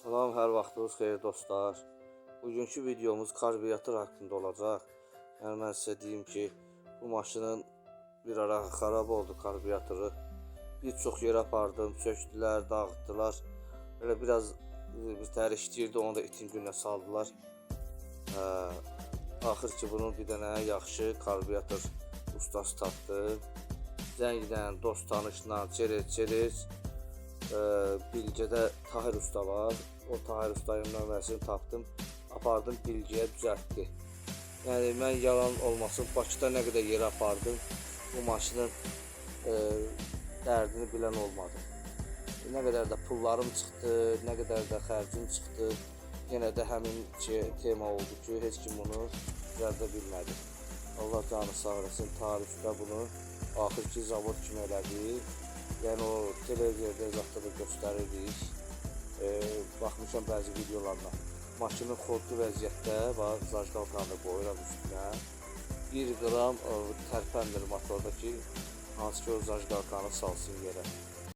Salam, hər vaxtınız xeyir dostlar. Bugünkü videomuz karburatör haqqında olacaq. Yəni mən sizə deyim ki, bu maşının bir ara xarab oldu karburatoru. Bir çox yerə apardım, sökdülər, dağıtdılar. Belə biraz bir təhər işləyirdi, onu da itin günə saldılar. Axır ki bunun bir dənə yaxşı karburatoor ustası tapdı. Zənglə, dost tanışla, çerez. Bilgədə Tahir usta var. O Tahir ustanın nömrəsini tapdım. Apardım Bilgəyə düzəltdi. Yəni mən yalan olmasın, Bakıda nə qədər yerə apardım. Bu maşının dərdini bilən olmadı. Nə qədər də pullarım çıxdı, nə qədər də xərcim çıxdı. Yenə də həmin tema oldu ki, heç kim bunu düzəldə bilmədi. Allah canı sağ olasın, Tahir usta bunu axır ki zavod kimi elədi. Yəni o televizorda zaxda da göstərirdik. Baxmışam bəzi videolarına. Maşının xodlu vəziyyətdə var, zajqalkanı qoyuram üstünə. 1 qram tərpəndir motorda ki, hansı ki o zajqalkanı salsın yerə.